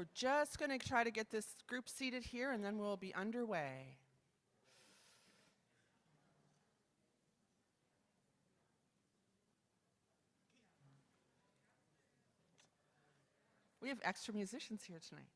We're just going to try to get this group seated here, and then we'll be underway. We have extra musicians here tonight.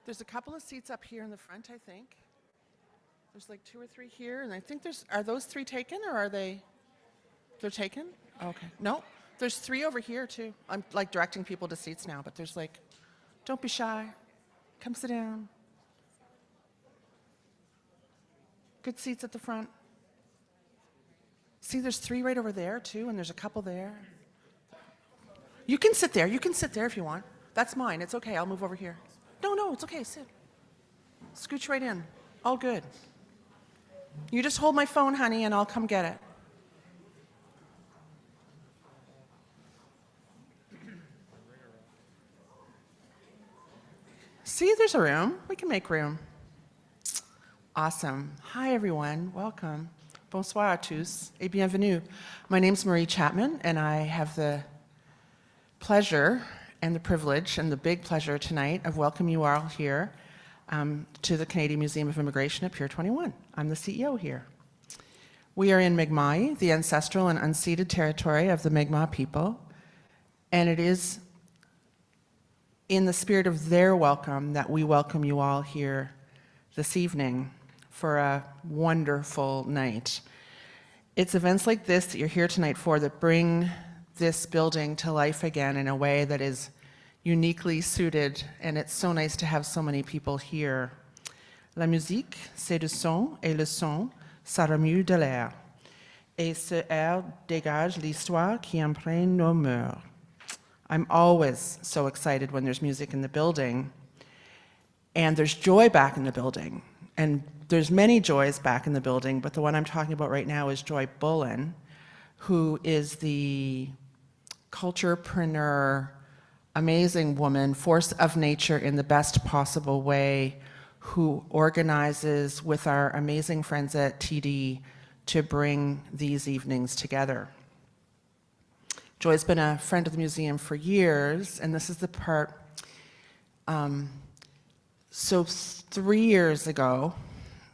There's a couple of seats up here in the front, I think. There's like 2 or 3 here, and I think are those 3 taken, or are they're taken? Okay, no, there's 3 over here too. I'm like directing people to seats now, but there's like, don't be shy, come sit down. Good seats at the front. See, there's 3 right over there too, and there's a couple there. You can sit there if you want. That's mine, it's okay, I'll move over here. No, it's okay, sit. Scooch right in, all good. You just hold my phone, honey, and I'll come get it. See, there's a room. We can make room. Awesome. Hi, everyone. Welcome. Bonsoir à tous et bienvenue. My name's Marie Chapman, and I have the pleasure and the privilege and the big pleasure tonight of welcoming you all here to the Canadian Museum of Immigration at Pier 21. I'm the CEO here. We are in Mi'kmaq, the ancestral and unceded territory of the Mi'kmaq people, and it is in the spirit of their welcome that we welcome you all here this evening for a wonderful night. It's events like this that you're here tonight for that bring this building to life again in a way that is uniquely suited, and it's so nice to have so many people here. La musique, c'est du son, et le son, ça remue de l'air. Et ce air dégage l'histoire qui imprègne nos mœurs. I'm always so excited when there's music in the building, and there's joy back in the building. And there's many joys back in the building, but the one I'm talking about right now is Joy Bullen, who is the culturepreneur, amazing woman, force of nature in the best possible way, who organizes with our amazing friends at TD to bring these evenings together. Joy's been a friend of the museum for years, and this is the part. So 3 years ago,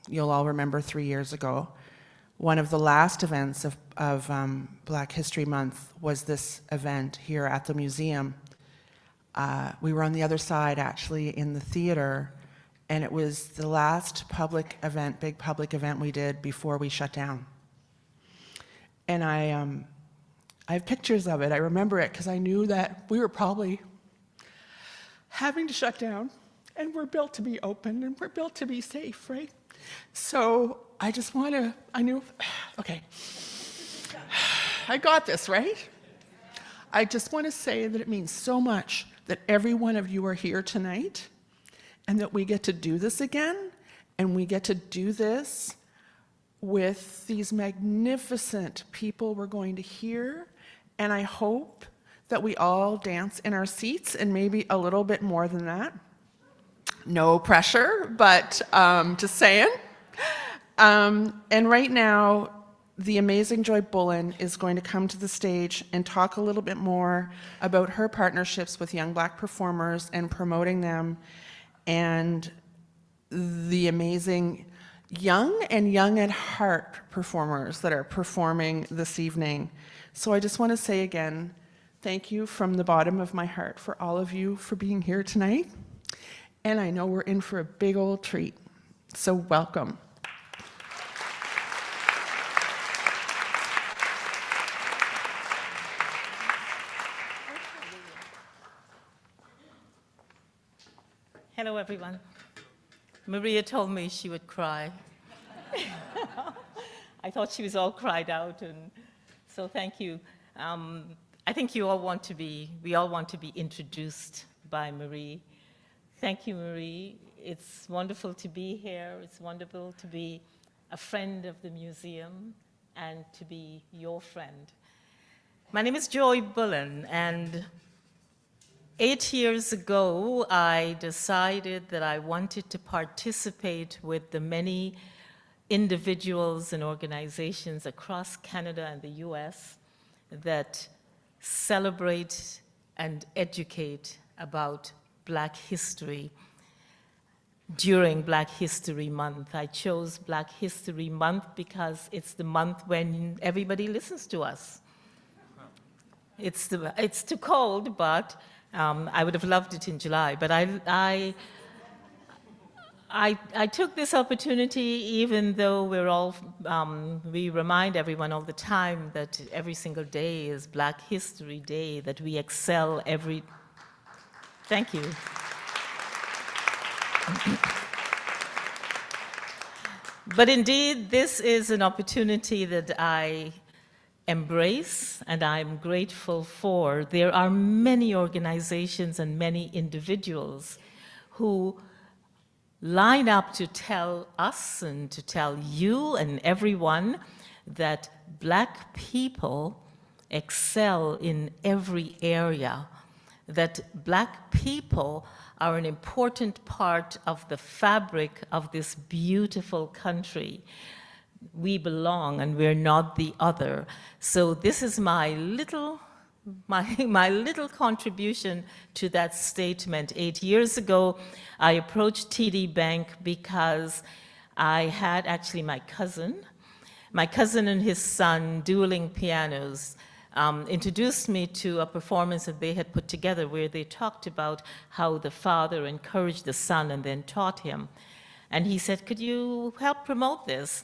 you'll all remember 3 years ago, one of the last events of Black History Month was this event here at the museum. We were on the other side, actually, in the theater, and it was the last public event, big public event we did before we shut down. And I have pictures of it. I remember it because I knew that we were probably having to shut down, and we're built to be open, and we're built to be safe, right? So I just want to, okay, I got this, right? I just want to say that it means so much that every one of you are here tonight, and that we get to do this again, and we get to do this with these magnificent people we're going to hear, and I hope that we all dance in our seats, and maybe a little bit more than that. No pressure, but just saying. And right now, the amazing Joy Bullen is going to come to the stage and talk a little bit more about her partnerships with young Black performers and promoting them, and the amazing young and young at heart performers that are performing this evening. So I just want to say again, thank you from the bottom of my heart for all of you for being here tonight. And I know we're in for a big old treat. So welcome. Hello, everyone. Maria told me she would cry. I thought she was all cried out, and so thank you. I think we all want to be introduced by Marie. Thank you, Marie. It's wonderful to be here. It's wonderful to be a friend of the museum and to be your friend. My name is Joy Bullen, and 8 years ago, I decided that I wanted to participate with the many individuals and organizations across Canada and the US that celebrate and educate about Black history during Black History Month. I chose Black History Month because it's the month when everybody listens to us. It's too cold, but I would have loved it in July. But I took this opportunity, even though we remind everyone all the time that every single day is Black History Day, that we excel every. Thank you. But indeed, this is an opportunity that I embrace and I'm grateful for. There are many organizations and many individuals who line up to tell us and to tell you and everyone that Black people excel in every area, that Black people are an important part of the fabric of this beautiful country. We belong and we're not the other. So this is my little contribution to that statement. 8 years ago, I approached TD Bank because I had actually my cousin and his son dueling pianos introduced me to a performance that they had put together where they talked about how the father encouraged the son and then taught him. And he said, "Could you help promote this?"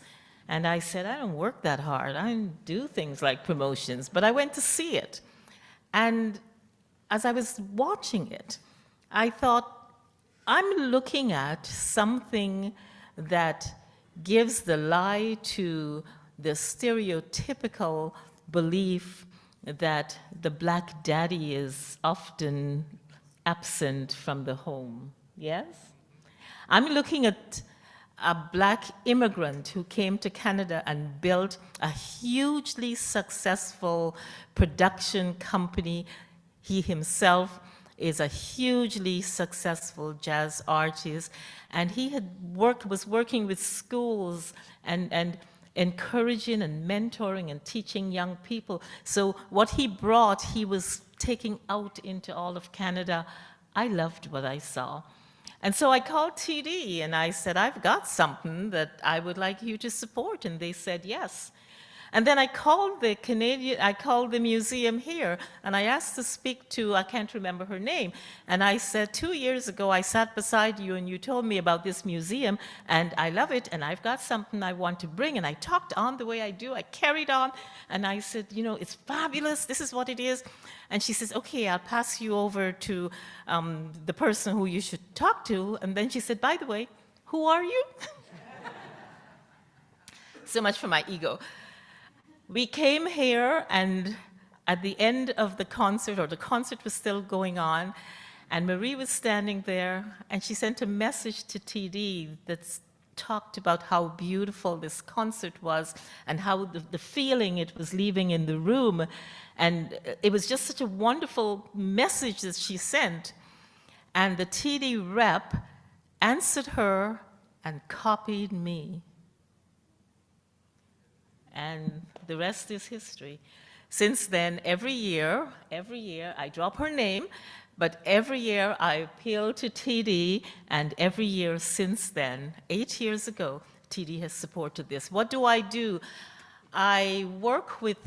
And I said, "I don't work that hard. I don't do things like promotions," but I went to see it. And as I was watching it, I thought, I'm looking at something that gives the lie to the stereotypical belief that the Black daddy is often absent from the home. Yes? I'm looking at a Black immigrant who came to Canada and built a hugely successful production company. He himself is a hugely successful jazz artist, and he was working with schools and encouraging and mentoring and teaching young people. So what he brought, he was taking out into all of Canada. I loved what I saw. And so I called TD and I said, "I've got something that I would like you to support." And they said yes. And then I called the museum here, and I asked to speak to, I can't remember her name, and I said, 2 years ago I sat beside you and you told me about this museum, and I love it, and I've got something I want to bring. And I talked on the way I do, I carried on, and I said, "It's fabulous, this is what it is." And she says, "Okay, I'll pass you over to the person who you should talk to." And then she said, "By the way, who are you?" So much for my ego. We came here, and at the end of the concert, or the concert was still going on, and Marie was standing there, and she sent a message to TD that talked about how beautiful this concert was and how the feeling it was leaving in the room. And it was just such a wonderful message that she sent. And the TD rep answered her and copied me. And the rest is history. Since then, every year, I drop her name, but every year I appeal to TD, and every year since then, 8 years ago, TD has supported this. What do? I work with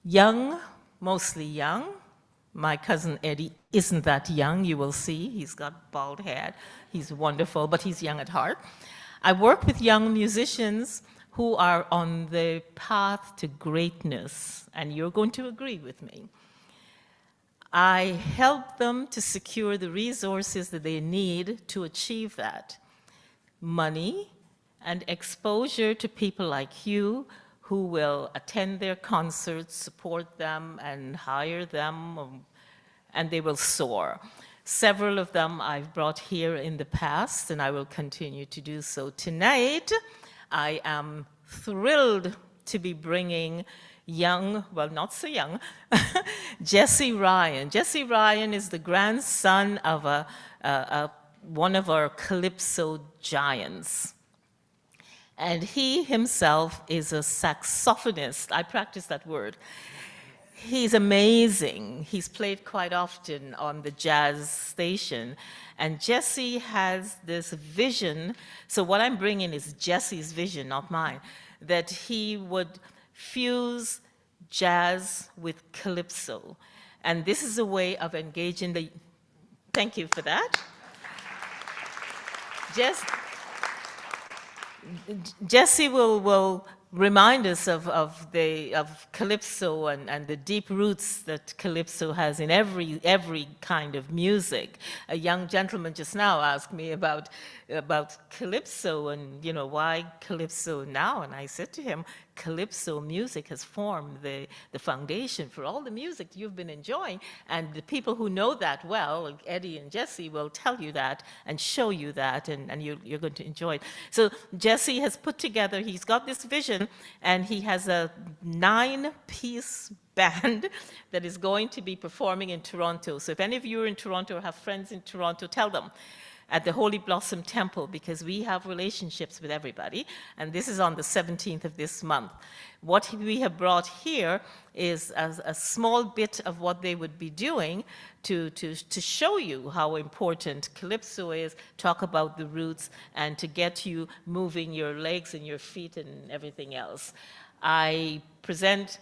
young, mostly young. My cousin Eddie isn't that young, you will see. He's got bald head. He's wonderful, but he's young at heart. I work with young musicians who are on the path to greatness, and you're going to agree with me. I help them to secure the resources that they need to achieve that. Money and exposure to people like you who will attend their concerts, support them, and hire them, and they will soar. Several of them I've brought here in the past, and I will continue to do so. Tonight, I am thrilled to be bringing young, well, not so young, Jesse Ryan. Jesse Ryan is the grandson of one of our Calypso giants. And he himself is a saxophonist. I practice that word. He's amazing. He's played quite often on the jazz station. And Jesse has this vision. So what I'm bringing is Jesse's vision, not mine, that he would fuse jazz with calypso. And this is a way of engaging the, thank you for that. Jesse will remind us of calypso and the deep roots that calypso has in every kind of music. A young gentleman just now asked me about calypso and, you know, why calypso now? And I said to him, calypso music has formed the foundation for all the music you've been enjoying. And the people who know that well, like Eddie and Jesse, will tell you that and show you that, and you're going to enjoy it. So Jesse has put together, he's got this vision, and he has a 9-piece band that is going to be performing in Toronto. So if any of you are in Toronto or have friends in Toronto, tell them, at the Holy Blossom Temple, because we have relationships with everybody, and this is on the 17th of this month. What we have brought here is a small bit of what they would be doing to show you how important calypso is, talk about the roots, and to get you moving your legs and your feet and everything else. I present,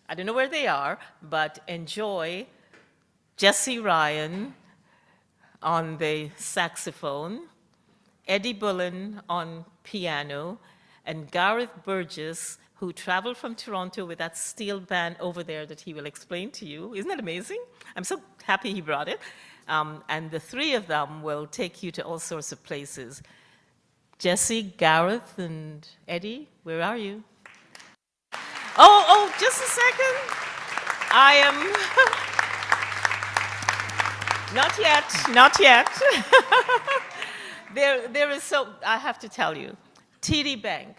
I don't know where they are, but enjoy Jesse Ryan on the saxophone, Eddie Bullen on piano, and Gareth Burgess, who traveled from Toronto with that steel band over there that he will explain to you. Isn't that amazing? I'm so happy he brought it. And the three of them will take you to all sorts of places. Jesse, Gareth, and Eddie, where are you? Oh, just a second. I am... Not yet, not yet. There is so, I have to tell you, TD Bank.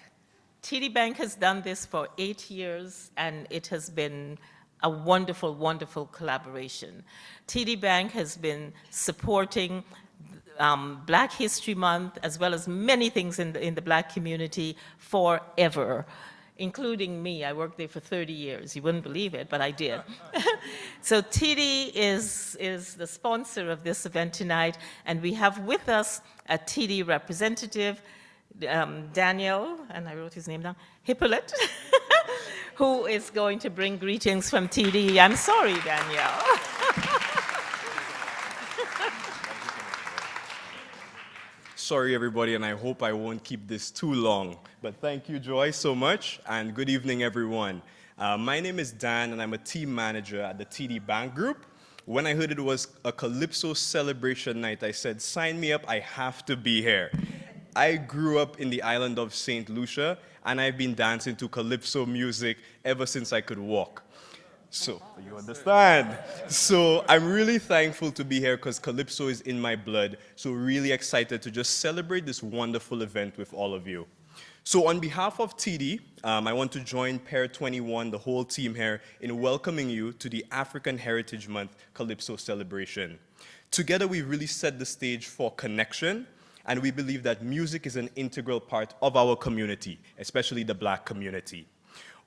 TD Bank has done this for 8 years, and it has been a wonderful, wonderful collaboration. TD Bank has been supporting Black History Month, as well as many things in the Black community forever, including me. I worked there for 30 years. You wouldn't believe it, but I did. So TD is the sponsor of this event tonight, and we have with us a TD representative, Daniel, and I wrote his name down, Hippolyte, who is going to bring greetings from TD. I'm sorry, Danielle. Sorry, everybody, and I hope I won't keep this too long. But thank you, Joy, so much, and good evening, everyone. My name is Dan, and I'm a team manager at the TD Bank Group. When I heard it was a Calypso celebration night, I said, sign me up, I have to be here. I grew up in the island of St. Lucia, and I've been dancing to Calypso music ever since I could walk. So, you understand. So, I'm really thankful to be here because Calypso is in my blood. So, really excited to just celebrate this wonderful event with all of you. So, on behalf of TD, I want to join Pier 21, the whole team here, in welcoming you to the African Heritage Month Calypso celebration. Together, we really set the stage for connection, and we believe that music is an integral part of our community, especially the Black community.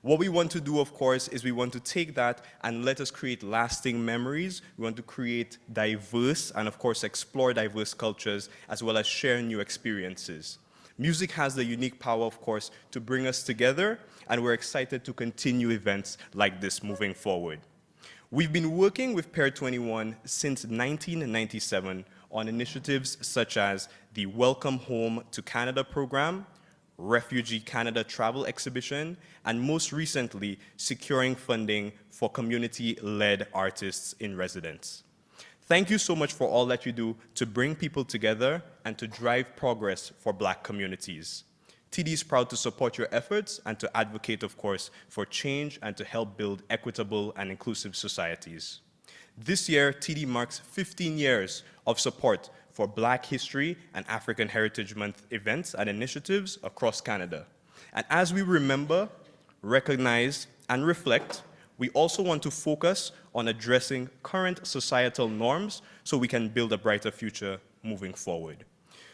What we want to do, of course, is we want to take that and let us create lasting memories. We want to create diverse and, of course, explore diverse cultures, as well as share new experiences. Music has the unique power, of course, to bring us together, and we're excited to continue events like this moving forward. We've been working with Pier 21 since 1997 on initiatives such as the Welcome Home to Canada program, Refugee Canada Travel Exhibition, and most recently, securing funding for community-led artists in residence. Thank you so much for all that you do to bring people together and to drive progress for Black communities. TD is proud to support your efforts and to advocate, of course, for change and to help build equitable and inclusive societies. This year, TD marks 15 years of support for Black History and African Heritage Month events and initiatives across Canada. And as we remember, recognize, and reflect, we also want to focus on addressing current societal norms so we can build a brighter future moving forward.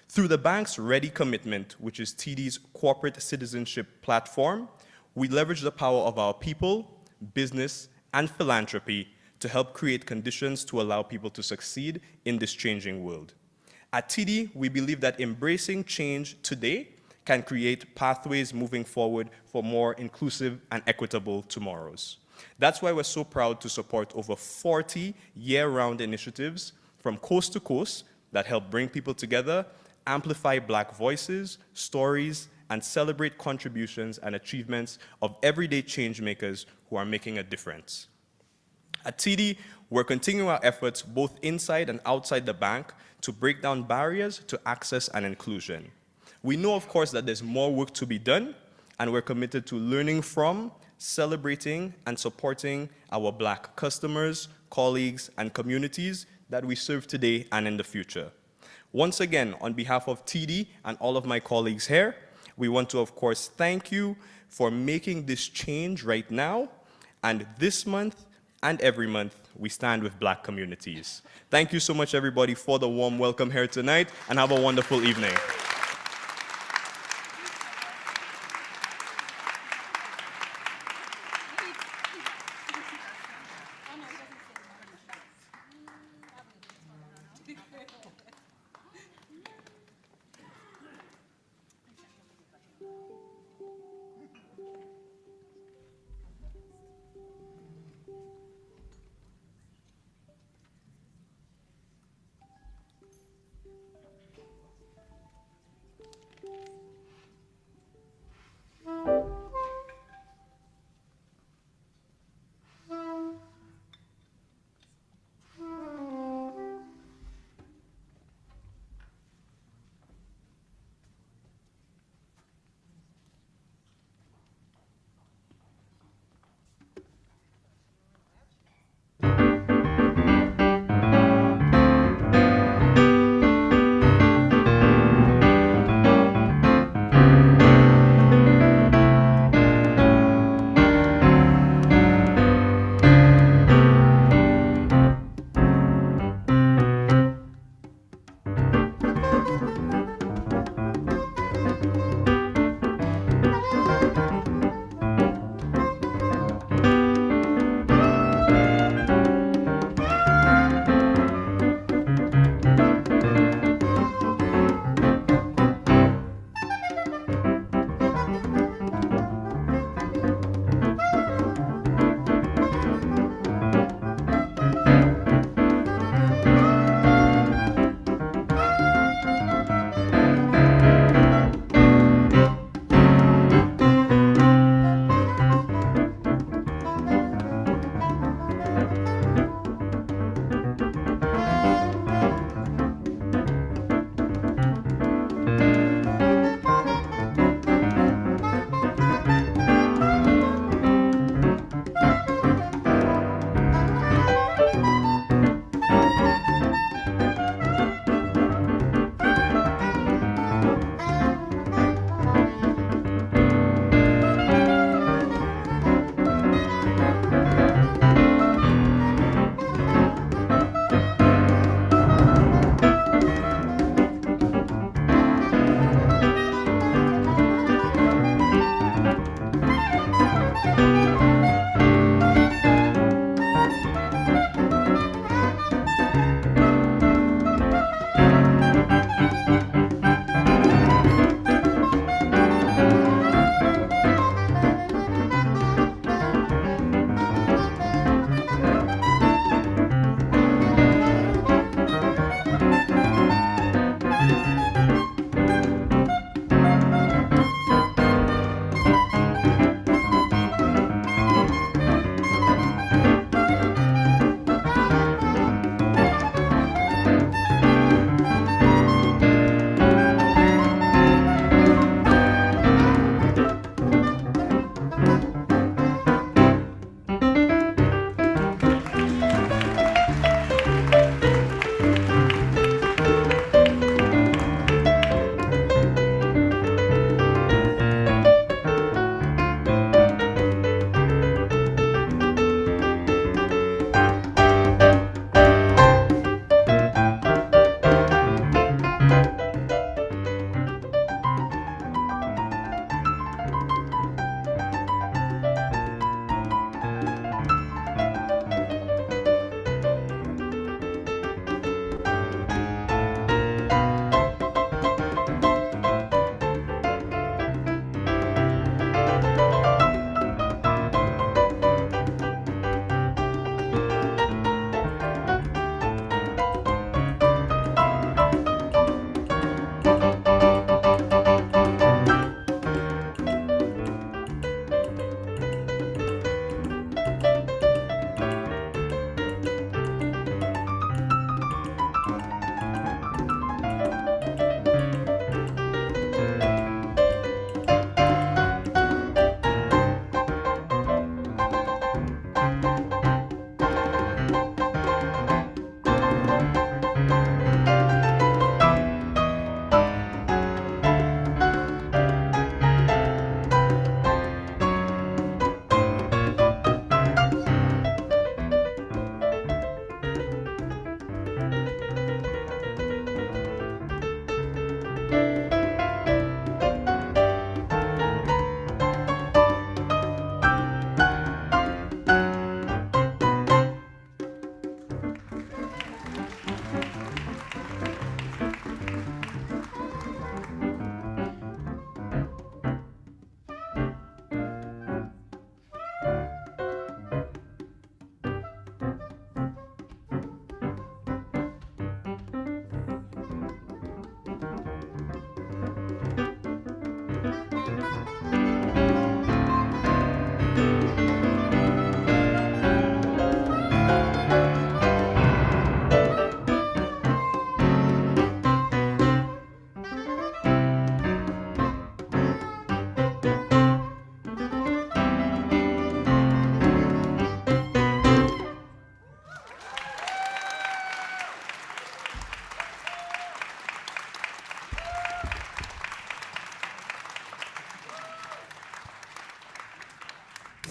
Through the bank's Ready Commitment, which is TD's corporate citizenship platform, we leverage the power of our people, business, and philanthropy to help create conditions to allow people to succeed in this changing world. At TD, we believe that embracing change today can create pathways moving forward for more inclusive and equitable tomorrows. That's why we're so proud to support over 40 year-round initiatives from coast to coast that help bring people together, amplify Black voices, stories, and celebrate contributions and achievements of everyday change makers who are making a difference. At TD, we're continuing our efforts both inside and outside the bank to break down barriers to access and inclusion. We know, of course, that there's more work to be done, and we're committed to learning from, celebrating, and supporting our Black customers, colleagues, and communities that we serve today and in the future. Once again, on behalf of TD and all of my colleagues here, we want to, of course, thank you for making this change right now, and this month, and every month, we stand with Black communities. Thank you so much, everybody, for the warm welcome here tonight, and have a wonderful evening.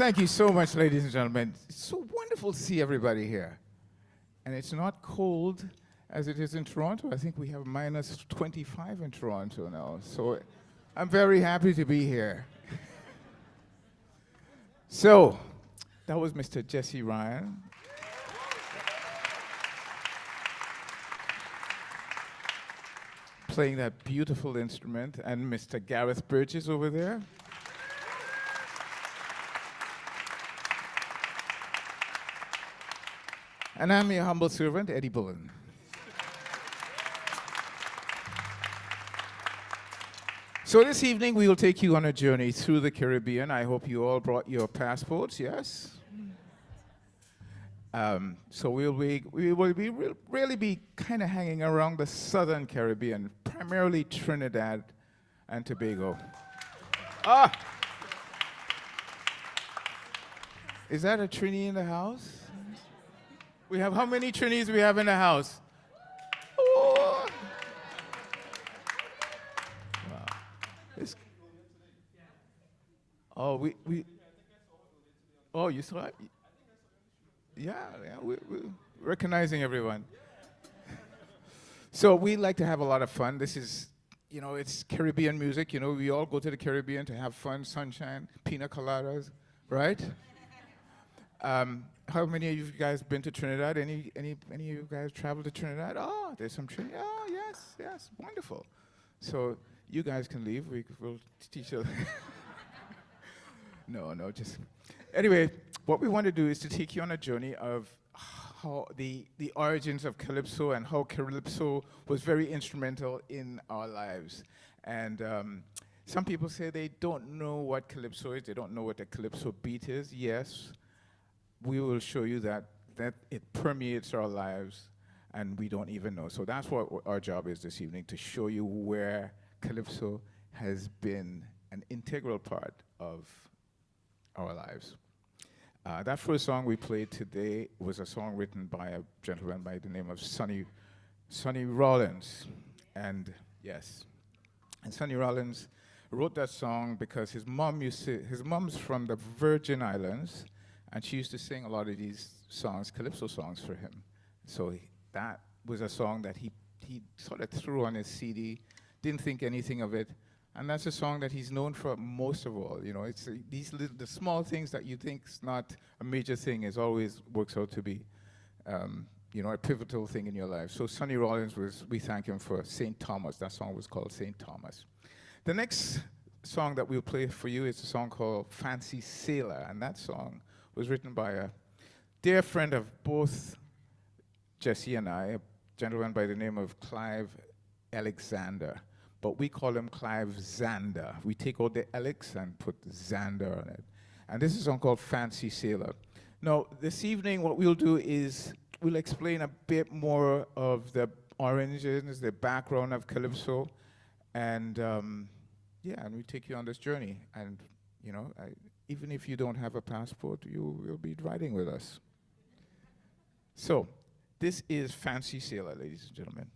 thank you so much, ladies and gentlemen. It's so wonderful to see everybody here. And it's not cold as it is in Toronto. I think we have minus 25 in Toronto now. So I'm very happy to be here. So that was Mr. Jesse Ryan. Playing that beautiful instrument, and Mr. Gareth Burgess over there. And I'm your humble servant, Eddie Bullen. So this evening we will take you on a journey through the Caribbean. I hope you all brought your passports, yes? So we will really be kind of hanging around the southern Caribbean, primarily Trinidad and Tobago. Ah! Is that a Trini in the house? We have, how many Trinis we have in the house? Oh! Wow. Oh, you saw it? Yeah, we're recognizing everyone. So we like to have a lot of fun. This is, it's Caribbean music. We all go to the Caribbean to have fun, sunshine, pina coladas, right? How many of you guys been to Trinidad? Any of you guys traveled to Trinidad? Oh, there's some Trinidad. Oh, yes, wonderful. So you guys can leave. We'll teach you. No, just. Anyway, what we want to do is to take you on a journey of how the origins of Calypso and how Calypso was very instrumental in our lives. And some people say they don't know what Calypso is. They don't know what the Calypso beat is. Yes, we will show you that it permeates our lives and we don't even know. So that's what our job is this evening, to show you where Calypso has been an integral part of our lives. That first song we played today was a song written by a gentleman by the name of Sonny Rollins. And yes, and Sonny Rollins wrote that song because his mom's from the Virgin Islands, and she used to sing a lot of these songs, Calypso songs, for him. So that was a song that he sort of threw on his CD, didn't think anything of it. And that's a song that he's known for most of all. It's the small things that you think is not a major thing is always works out to be, a pivotal thing in your life. So Sonny Rollins we thank him for St. Thomas. That song was called St. Thomas. The next song that we'll play for you is a song called Fancy Sailor. And that song was written by a dear friend of both Jesse and I, a gentleman by the name of Clive Alexander. But we call him Clive Zander. We take out the Alex and put Zander on it. And this is a song called Fancy Sailor. Now, this evening, what we'll do is we'll explain a bit more of the origins, the background of Calypso, and and we take you on this journey. And, even if you don't have a passport, you will be riding with us. So, this is Fancy Sailor, ladies and gentlemen.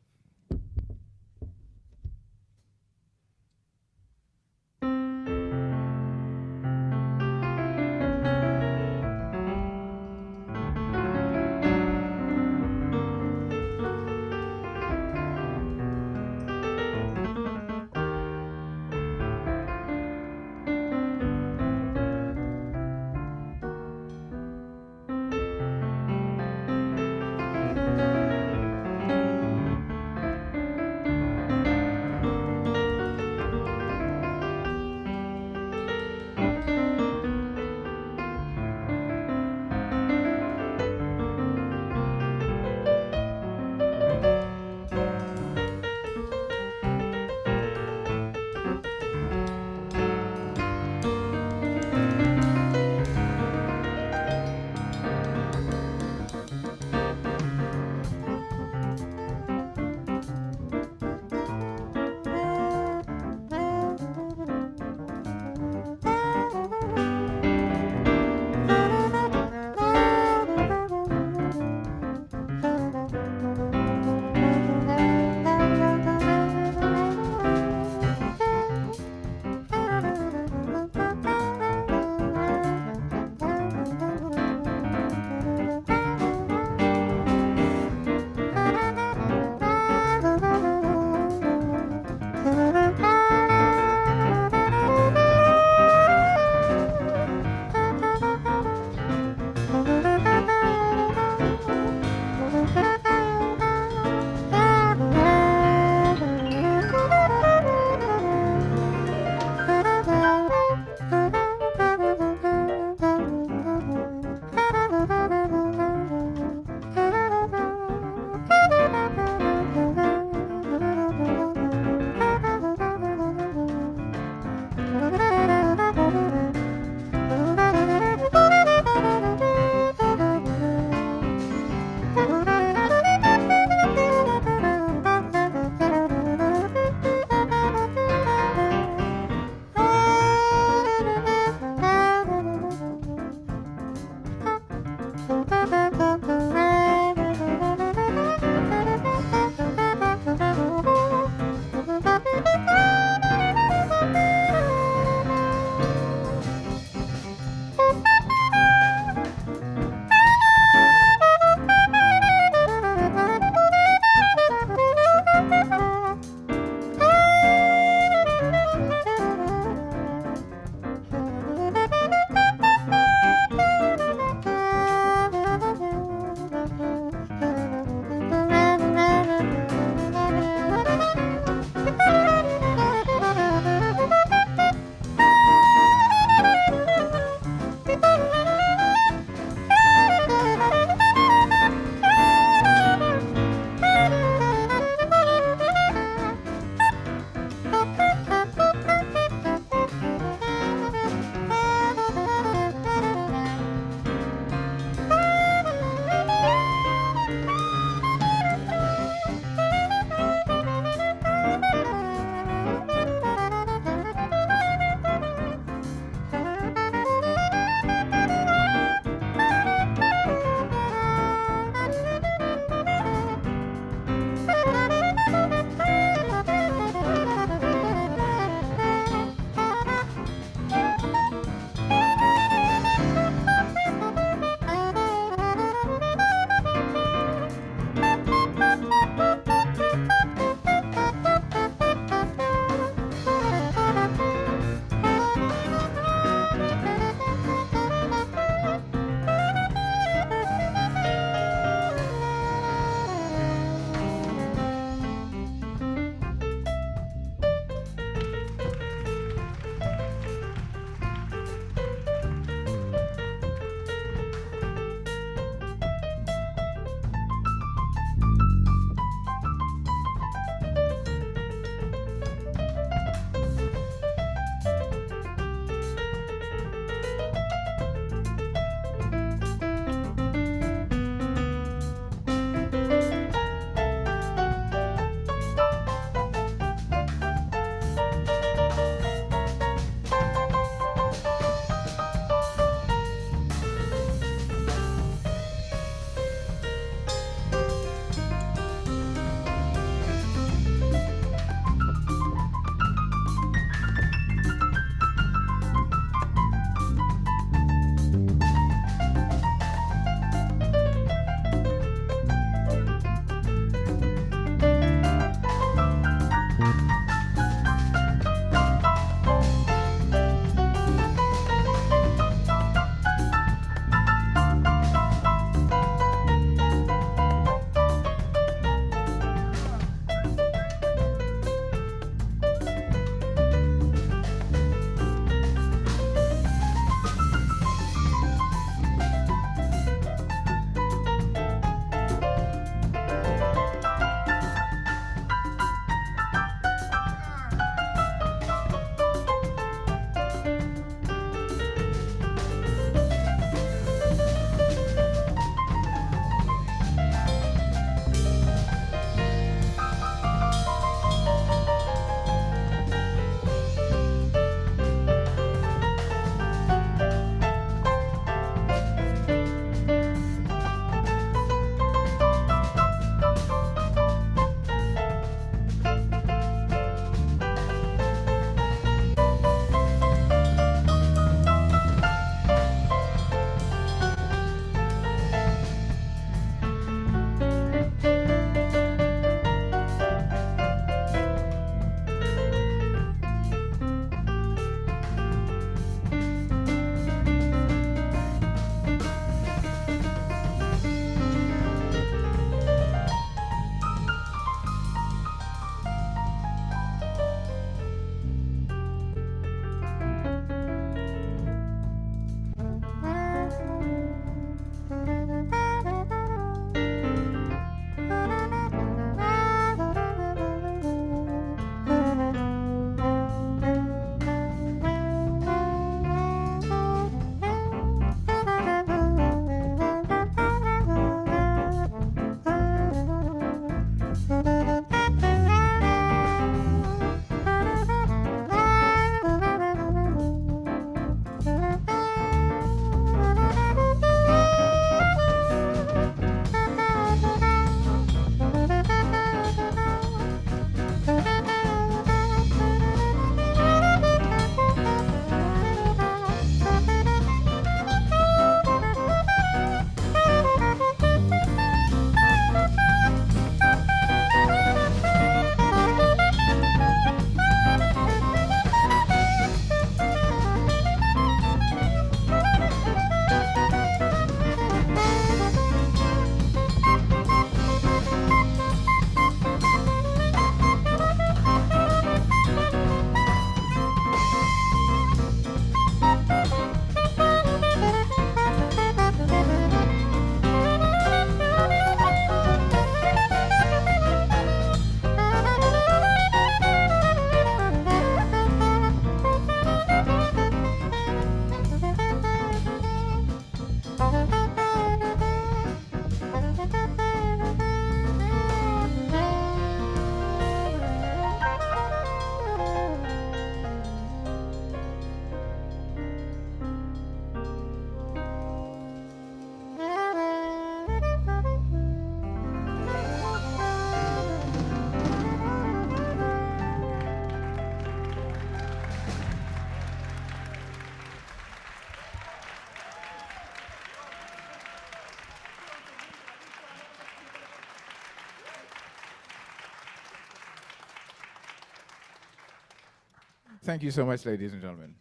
Thank you so much, ladies and gentlemen.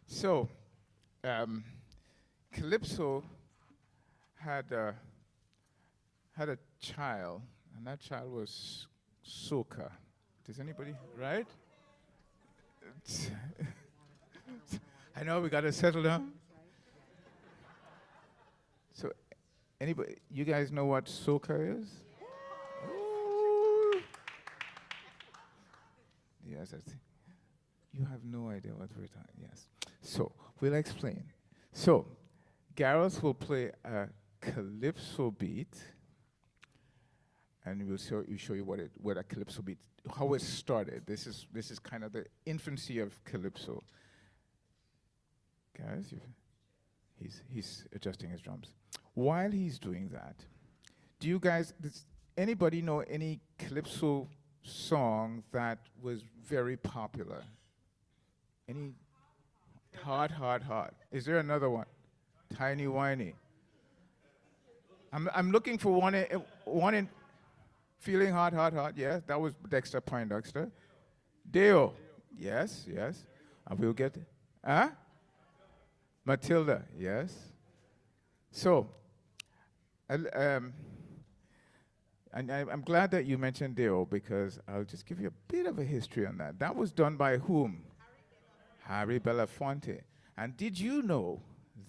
So, Calypso had had a child, and that child was soca. Does anybody, right? I know we got to settle down. So, anybody, you guys know what soca is? Ooh. Yes, I think. You have no idea what we're talking. Yes. So we'll explain. So Gareth will play a calypso beat, and we'll show you what a calypso beat, how it started. This is kind of the infancy of calypso. Guys, he's adjusting his drums. While he's doing that, do you guys? Does anybody know any calypso song that was very popular? Any? Hot, hot, hot. Is there another one? Tiny whiny. I'm looking for one in feeling hot, hot, hot. Yeah, that was Dexter Poindexter. Deo. Yes, yes. And we'll get. Matilda. Yes. So, and I'm glad that you mentioned Deo, because I'll just give you a bit of a history on that. That was done by whom? Harry Belafonte. And did you know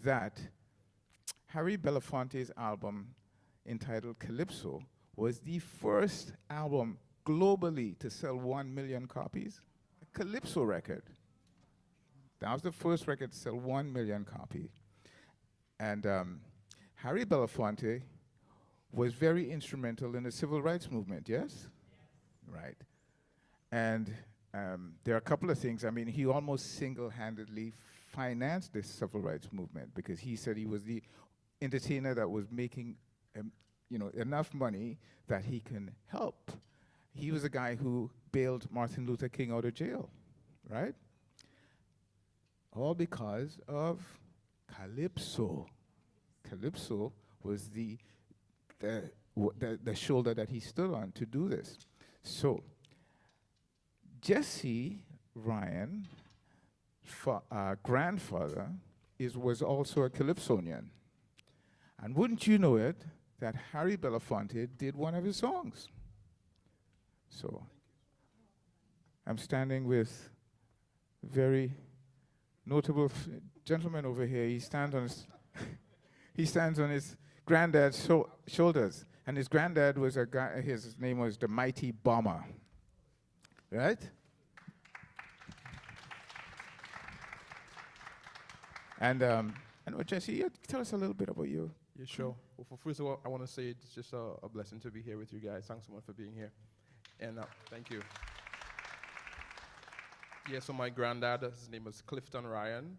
that Harry Belafonte's album entitled Calypso was the first album globally to sell 1 million copies? A Calypso record. That was the first record to sell 1 million copies. And Harry Belafonte was very instrumental in the civil rights movement, yes? Right. And there are a couple of things. I mean, he almost single-handedly financed this civil rights movement, because he said he was the entertainer that was making enough money that he can help. He was a guy who bailed Martin Luther King out of jail, right? All because of Calypso. Calypso was the shoulder that he stood on to do this. So Jesse Ryan, grandfather, was also a Calypsonian. And wouldn't you know it, that Harry Belafonte did one of his songs. So I'm standing with a very notable gentleman over here. He stands on his granddad's shoulders. And his granddad was a guy, his name was the Mighty Bomber. Right? And Jesse, tell us a little bit about you. Yeah, sure. Well, first of all, I want to say it's just a blessing to be here with you guys. Thanks so much for being here. And thank you. Yeah, so my granddad, his name was Clifton Ryan,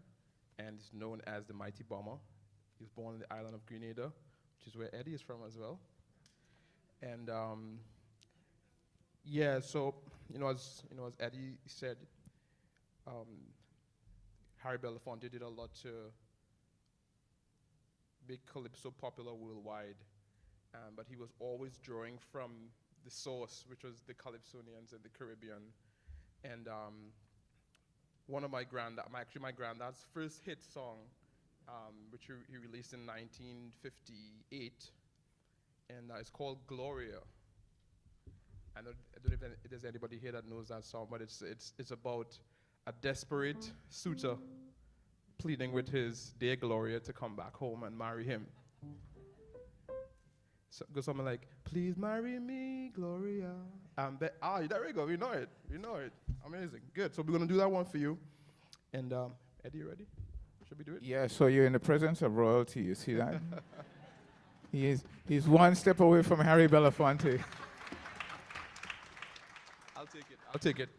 and he's known as the Mighty Bomber. He was born on the island of Grenada, which is where Eddie is from as well. And yeah, so as Eddie said, Harry Belafonte did a lot to make Calypso popular worldwide, but he was always drawing from the source, which was the Calypsonians in the Caribbean. And one of my granddad's first hit song, which he released in 1958, and it's called Gloria. I don't know if there's anybody here that knows that song, but it's about a desperate suitor pleading with his dear Gloria to come back home and marry him. So it goes something like, "Please marry me, Gloria." There we go. We know it. Amazing. Good. So we're gonna do that one for you. And Eddie, you ready? Should we do it? Yeah. So you're in the presence of royalty. You see that? He's one step away from Harry Belafonte. I'll take it.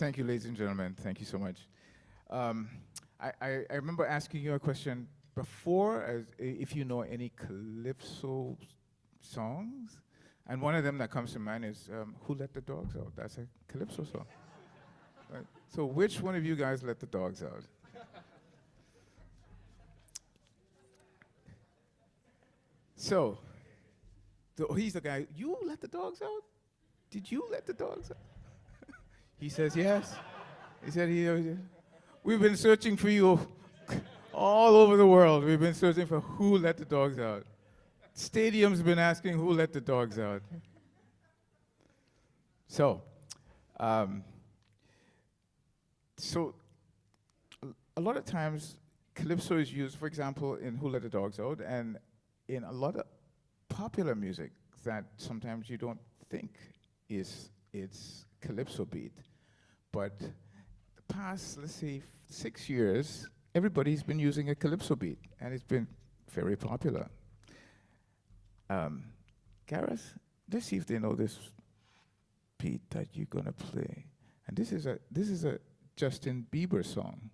Thank you, ladies and gentlemen. Thank you so much. I remember asking you a question before, if you know any Calypso songs, and one of them that comes to mind is "Who Let the Dogs Out?" That's a Calypso song. Right? So, which one of you guys let the dogs out? So, he's the guy. You let the dogs out? Did you let the dogs out? He says yes. He said we've been searching for you all over the world. We've been searching for who let the dogs out. Stadium's been asking who let the dogs out. So, a lot of times, Calypso is used, for example, in Who Let the Dogs Out, and in a lot of popular music that sometimes you don't think it's Calypso beat. But the past, let's say, 6 years, everybody's been using a Calypso beat, and it's been very popular. Gareth, let's see if they know this beat that you're gonna play. And this is a Justin Bieber song.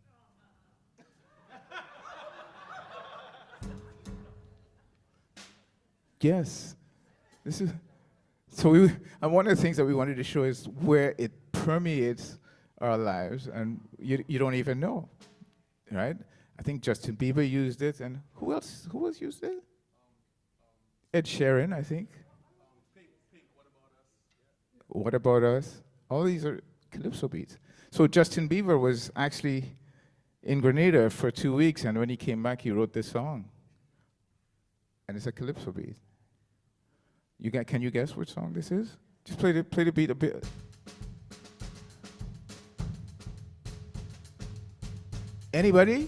Yes, this is. So and one of the things that we wanted to show is where it permeates our lives, and you don't even know, right? I think Justin Bieber used it, and who else used it? Ed Sheeran, I think. Pink, What About Us? Yeah. What About Us? All these are Calypso beats. So Justin Bieber was actually in Grenada for 2 weeks, and when he came back, he wrote this song. And it's a Calypso beat. Can you guess which song this is? Just play the beat a bit. Anybody?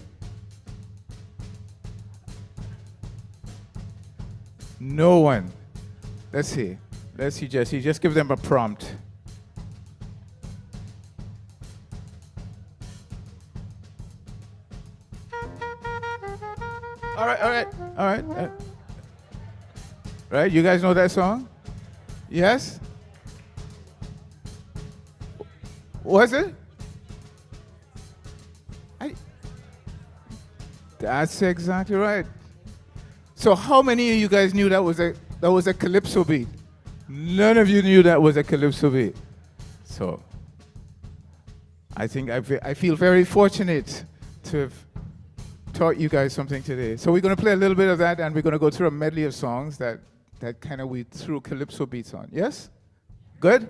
No one. Let's see, Jesse. Just give them a prompt. All right. Right, you guys know that song? Yes? Was it? That's exactly right. So how many of you guys knew that was a Calypso beat? None of you knew that was a Calypso beat. So I think I feel very fortunate to have taught you guys something today. So we're going to play a little bit of that, and we're going to go through a medley of songs that kind of we threw Calypso beats on. Yes? Good?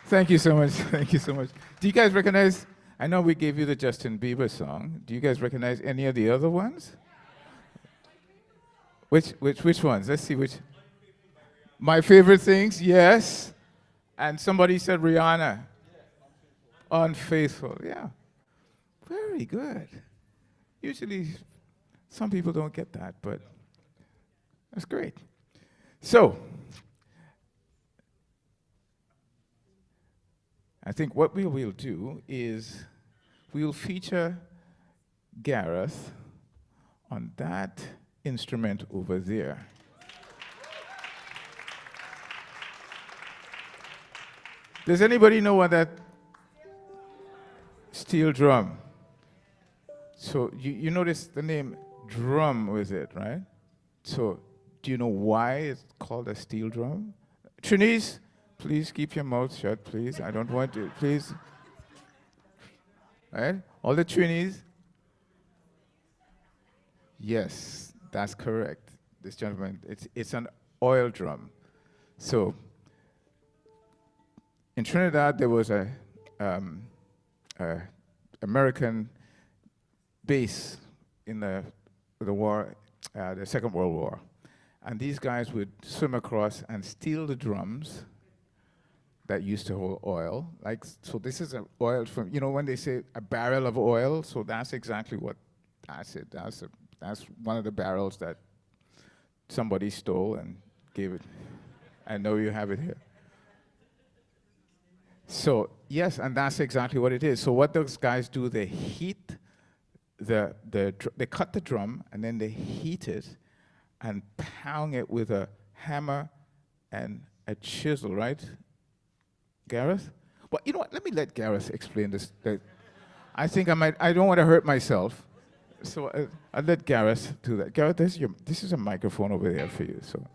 Thank you so much. Thank you so much. Do you guys recognize? I know we gave you the Justin Bieber song. Do you guys recognize any of the other ones? Which ones? Let's see which. My favorite things, yes. And somebody said Rihanna. Unfaithful, yeah. Very good. Usually, some people don't get that, but that's great. So, I think what we will do is we'll feature Gareth on that instrument over there. Does anybody know what that steel drum? So you notice the name drum with it, right? So do you know why it's called a steel drum? Trinice, please keep your mouth shut, please. I don't want to, please. Right? All the Trinis? Yes, that's correct. This gentleman, it's an oil drum. So in Trinidad, there was a American base in the war, the Second World War. And these guys would swim across and steal the drums that used to hold oil. Like, so this is an oil from, you know, when they say a barrel of oil, so that's exactly what that's it. That's one of the barrels that somebody stole and gave it. I know you have it here. So, yes, and that's exactly what it is. So what those guys do, they heat they cut the drum, and then they heat it and pound it with a hammer and a chisel, right, Gareth? Well, you know what? Let me let Gareth explain this. I think I don't want to hurt myself, so I'll let Gareth do that. Gareth, this is a microphone over there for you. So,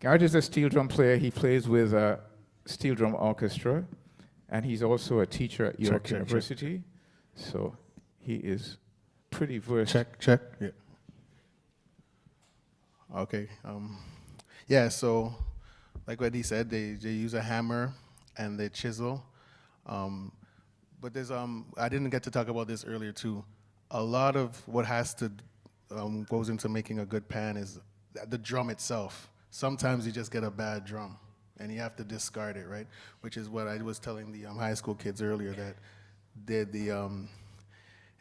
Gareth is a steel drum player. He plays with a steel drum orchestra, and he's also a teacher at York University. So, he is pretty versed. Check. Yeah. Okay. Yeah. So, like what he said, they use a hammer and they chisel. But there's I didn't get to talk about this earlier too. A lot of what has to goes into making a good pan is the drum itself. Sometimes you just get a bad drum and you have to discard it, right? Which is what I was telling the high school kids earlier, that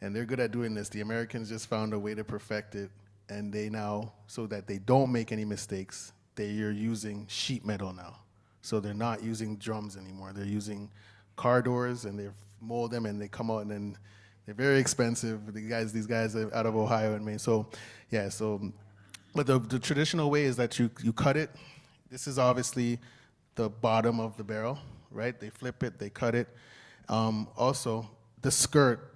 and they're good at doing this. The Americans just found a way to perfect it, and they now, so that they don't make any mistakes, they're using sheet metal now. So they're not using drums anymore. They're using car doors, and they mold them, and they come out, and then they're very expensive. These guys are out of Ohio and Maine. So, yeah. So, but the traditional way is that you cut it. This is obviously the bottom of the barrel, right? They flip it, they cut it. Also, the skirt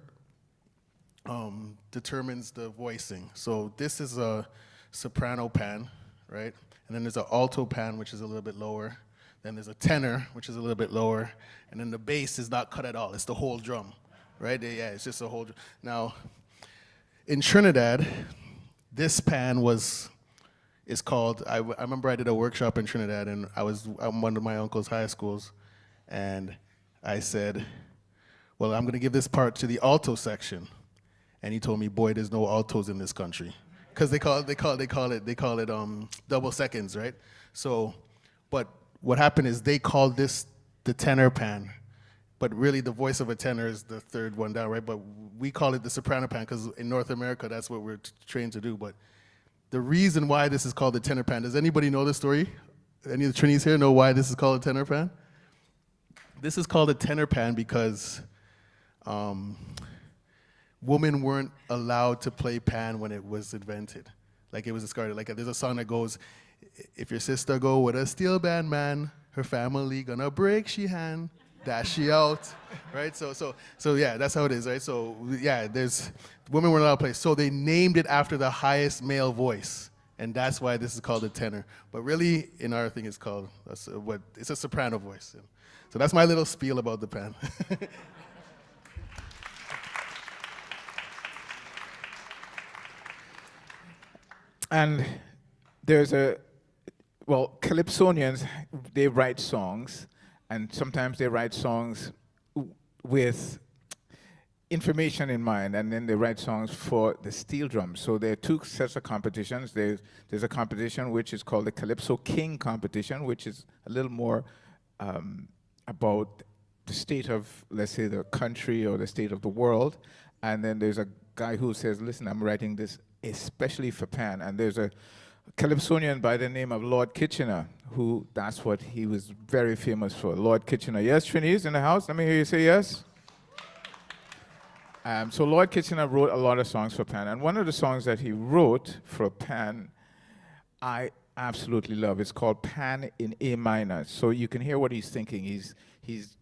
determines the voicing. So this is a soprano pan, right? And then there's an alto pan, which is a little bit lower. Then there's a tenor, which is a little bit lower. And then the bass is not cut at all. It's the whole drum, right? Yeah, it's just a whole drum. Now, in Trinidad, this pan is called, I remember I did a workshop in Trinidad, and I'm one of my uncle's high schools, and I said, well, I'm gonna give this part to the alto section. And he told me, boy, there's no altos in this country. Because they call it double seconds, right? So, but what happened is they called this the tenor pan, but really the voice of a tenor is the third one down, right? But we call it the soprano pan because in North America, that's what we're trained to do. But the reason why this is called the tenor pan, does anybody know the story? Any of the Trinis here know why this is called a tenor pan? This is called a tenor pan because women weren't allowed to play pan when it was invented. Like it was discarded. Like there's a song that goes, if your sister go with a steel band man, her family gonna break she hand, dash she out, right? So yeah, that's how it is, right? So yeah, women weren't allowed to play. So they named it after the highest male voice, and that's why this is called a tenor. But really, in our thing, it's called it's a soprano voice. So that's my little spiel about the pan. And there's Calypsonians, they write songs, And sometimes they write songs with information in mind, and then they write songs for the steel drums. So there are two sets of competitions. There's a competition which is called the Calypso King competition, which is a little more about the state of, let's say, the country or the state of the world. And then there's a guy who says, listen, I'm writing this especially for Pan. And there's a Calypsonian by the name of Lord Kitchener, who that's what he was very famous for. Lord Kitchener. Yes, Trini's in the house? Let me hear you say yes. So Lord Kitchener wrote a lot of songs for Pan. And one of the songs that he wrote for Pan, I absolutely love. It's called Pan in A minor. So you can hear what he's thinking. He's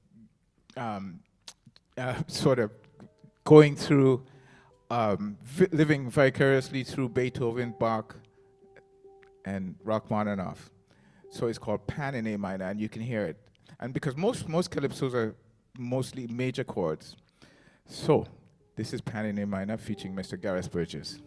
sort of going through, living vicariously through Beethoven, Bach, and Rachmaninoff. So it's called Pan in A minor, and you can hear it. And because most calypsos are mostly major chords. So this is Pan in A minor featuring Mr. Gareth Burgess.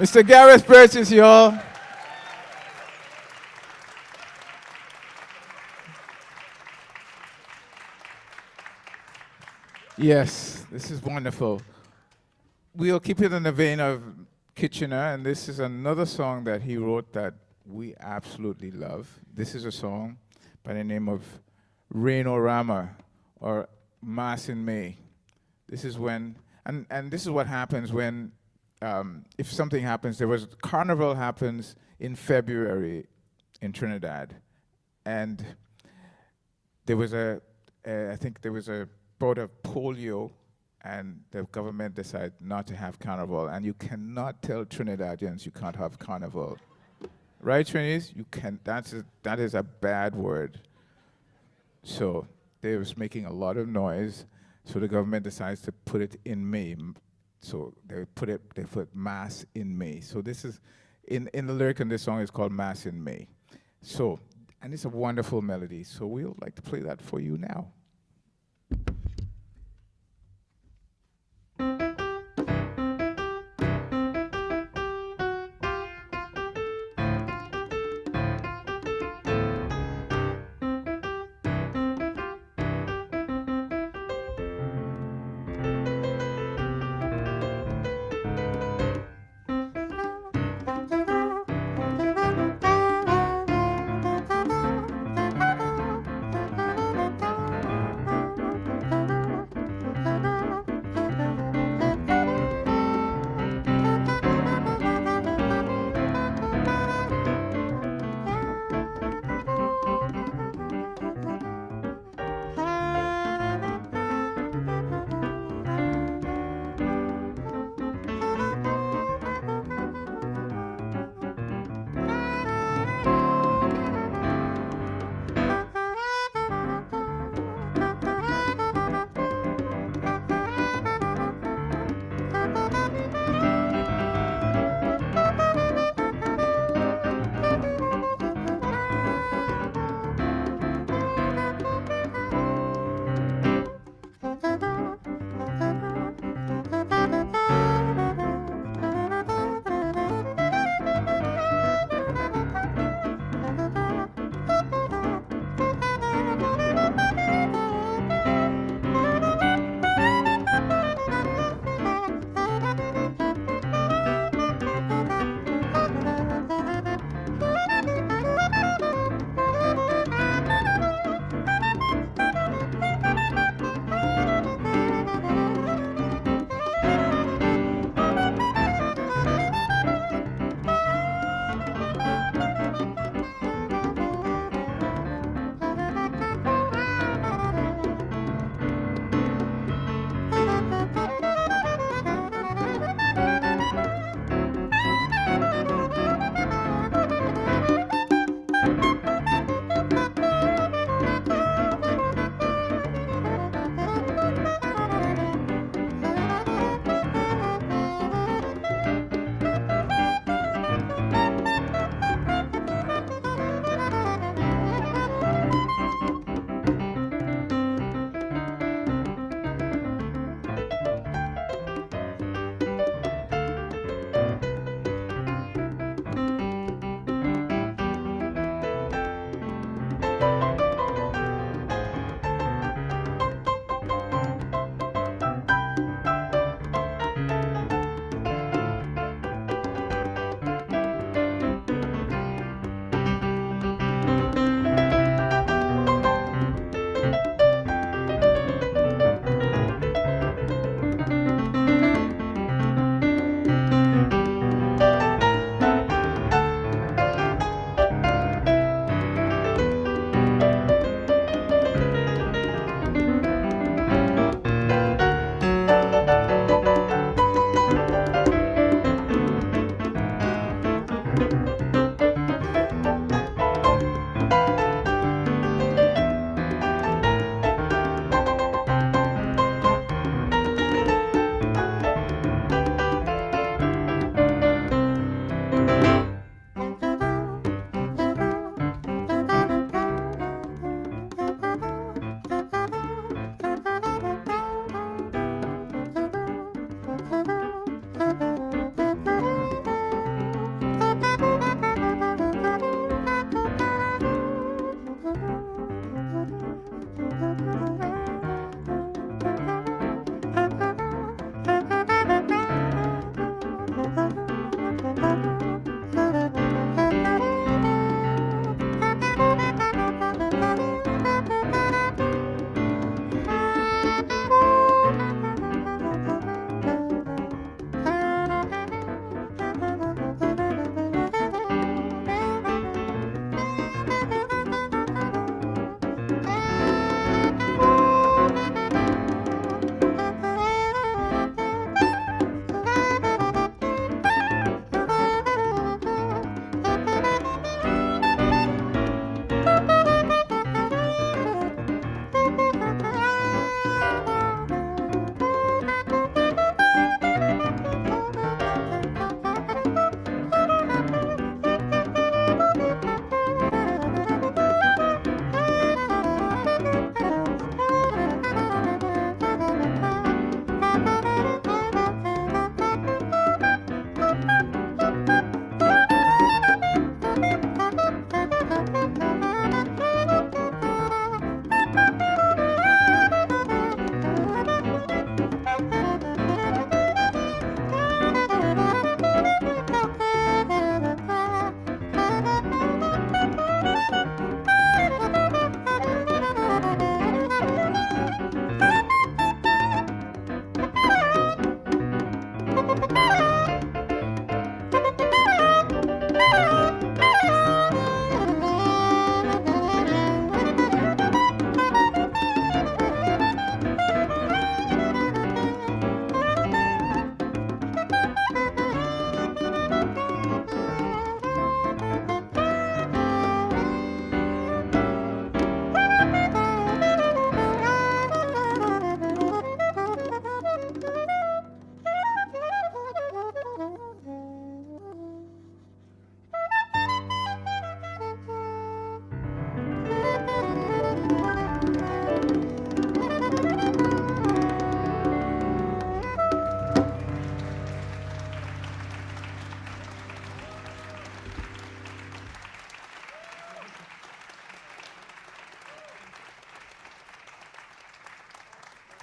Mr. Gareth Burgess, y'all. Yes, this is wonderful. We'll keep it in the vein of Kitchener, and this is another song that he wrote that we absolutely love. This is a song by the name of Rain-O-Rama, or Mass in May. This is when, and this is what happens when, if something happens, Carnival happens in February in Trinidad, and there was I think there was a bout of polio, and the government decided not to have Carnival, and you cannot tell Trinidadians you can't have Carnival. Right, Trinis? You can. That is a bad word. So they was making a lot of noise. So the government decides to put it in May. So they put Mass in May. So this is in the lyric in this song is called Mass in May. So, and it's a wonderful melody. So we'll like to play that for you now.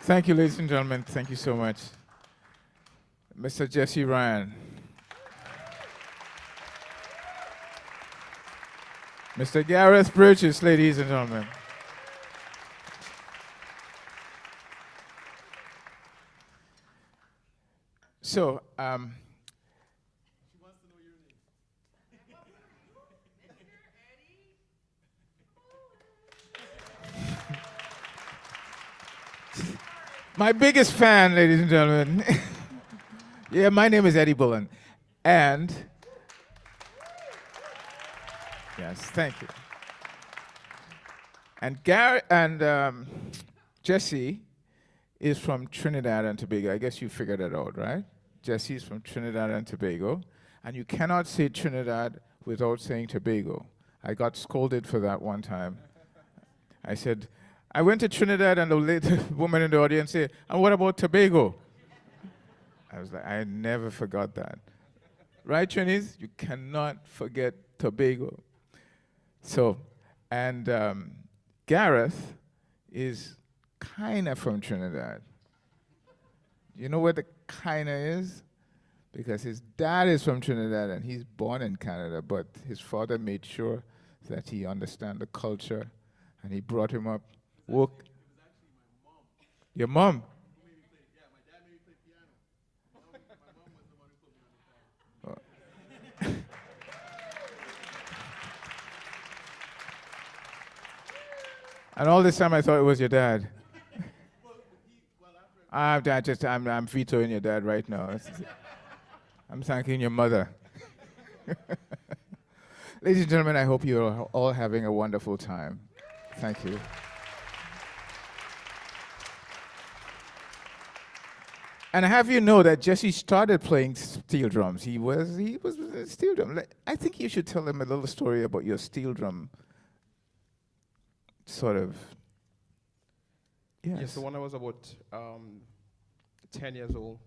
Thank you, ladies and gentlemen. Thank you so much. Mr. Jesse Ryan. Mr. Gareth Bridges, ladies and gentlemen. So, my biggest fan, ladies and gentlemen. Yeah, my name is Eddie Bullen. And, yes, thank you. And Jesse is from Trinidad and Tobago. I guess you figured it out, right? Jesse is from Trinidad and Tobago. And you cannot say Trinidad without saying Tobago. I got scolded for that one time. I said, I went to Trinidad and the woman in the audience said, and what about Tobago? I was like, I never forgot that. Right, Trinis? You cannot forget Tobago. So, and Gareth is kind of from Trinidad. You know where the kind of is? Because his dad is from Trinidad and he's born in Canada, but his father made sure that he understand the culture and he brought him up. It was actually my mom. Your mom? Yeah, my dad made me play piano. My mom was the one who put me on the piano. And all this time I thought it was your dad. I'm vetoing your dad right now. I'm thanking your mother. Ladies and gentlemen, I hope you're all having a wonderful time. Thank you. And I have you know that Jesse started playing steel drums. He was a steel drum. I think you should tell him a little story about your steel drum. Sort of. Yes. Yeah, so when I was about 10 years old,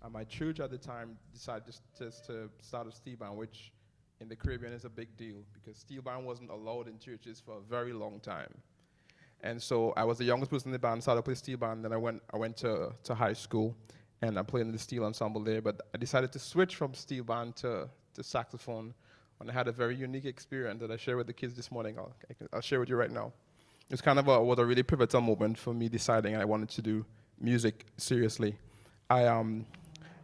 my church at the time decided just to start a steel band, which in the Caribbean is a big deal because steel band wasn't allowed in churches for a very long time. And so I was the youngest person in the band, started to play steel band, then I went to high school and I played in the steel ensemble there, but I decided to switch from steel band to saxophone, and I had a very unique experience that I shared with the kids this morning. I'll share with you right now. It's kind of was a really pivotal moment for me deciding I wanted to do music seriously. It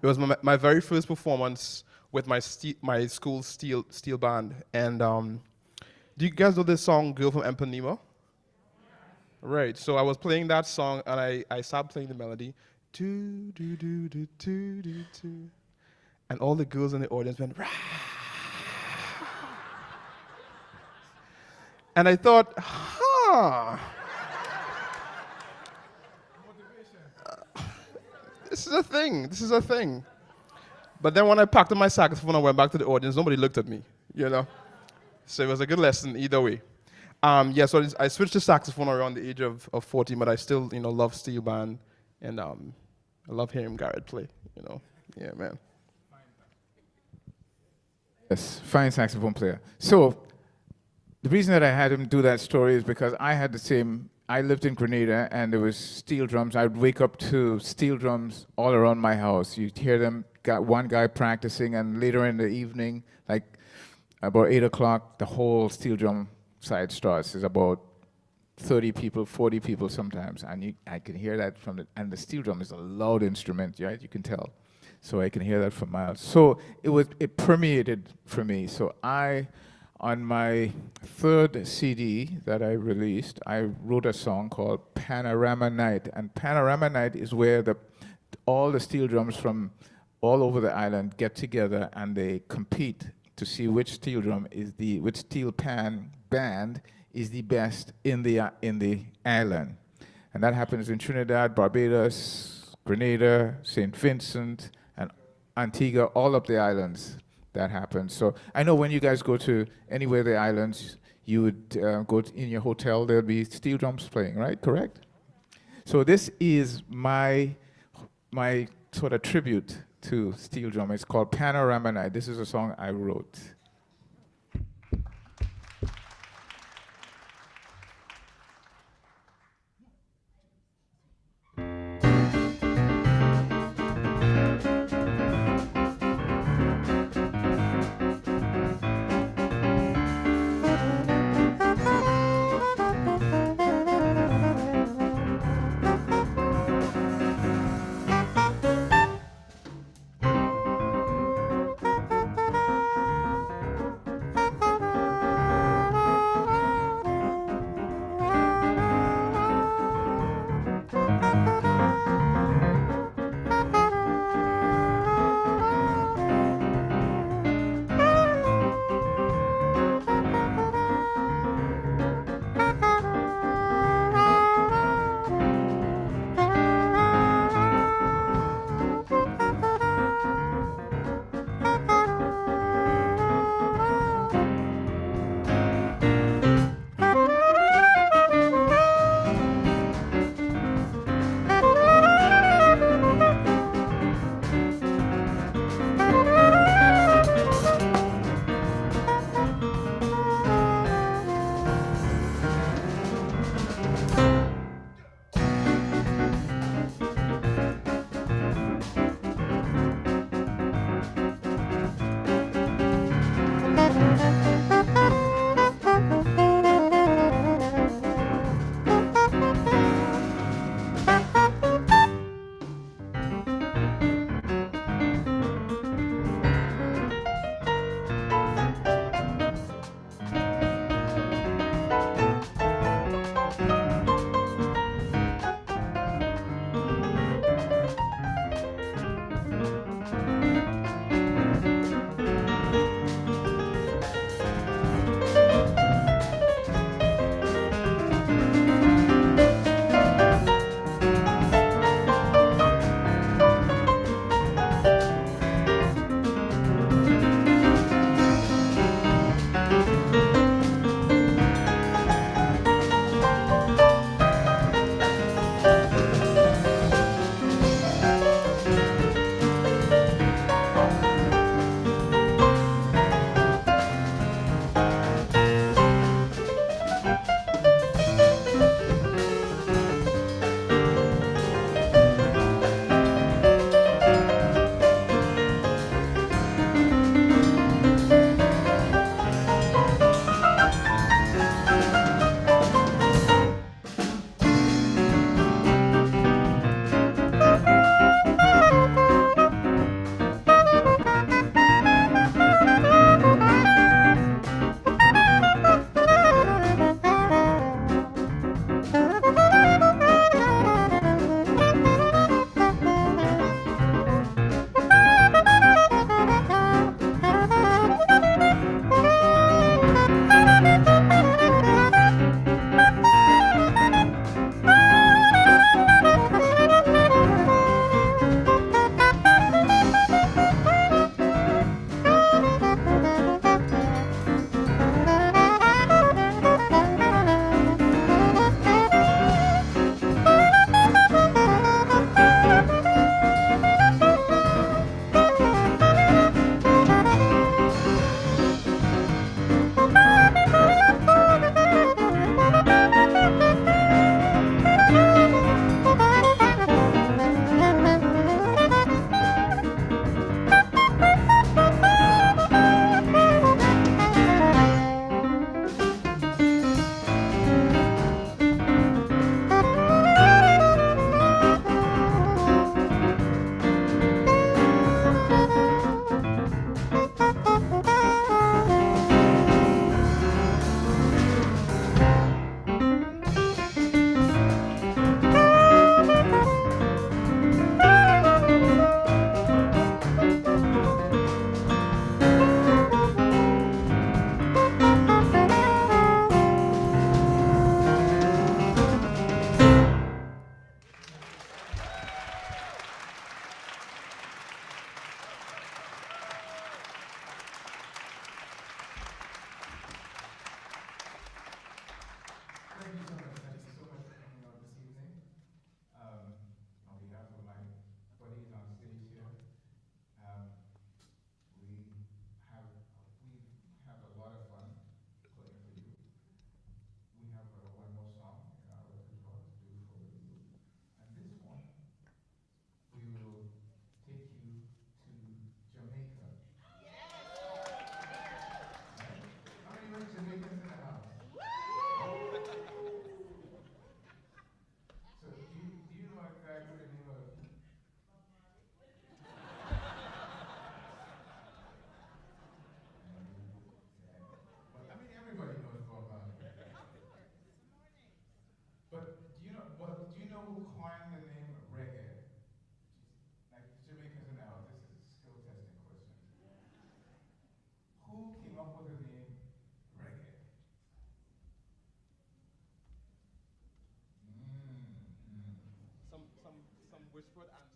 was my very first performance with my school steel band. And do you guys know this song, Girl from Ipanema? Right, so I was playing that song and I started playing the melody. Do, do, do, do, do, do, do. And all the girls in the audience went, rah! And I thought, this is a thing. But then when I packed up my saxophone and went back to the audience, nobody looked at me, you know? So it was a good lesson either way. So I switched to saxophone around the age of 14, but I still, love steel band, and I love hearing Garrett play, Yeah, man. Yes, fine saxophone player. So the reason that I had him do that story is because I had the same. I lived in Grenada, and there was steel drums. I'd wake up to steel drums all around my house. You'd hear them, got one guy practicing, and later in the evening, like about 8 o'clock, the whole steel drum side starts. There's about 30 people, 40 people sometimes, and I can hear that and the steel drum is a loud instrument, right? You can tell. So I can hear that from miles. So it permeated for me. So on my third CD that I released, I wrote a song called Panorama Night. And Panorama Night is where all the steel drums from all over the island get together and they compete to see which steel pan band is the best in the island. And that happens in Trinidad, Barbados, Grenada, St. Vincent, and Antigua, all of the islands. That happens. So I know when you guys go to anywhere the islands, you would go in your hotel, there'll be steel drums playing, right? Correct? So this is my sort of tribute to steel drum. It's called Panorama Night. This is a song I wrote.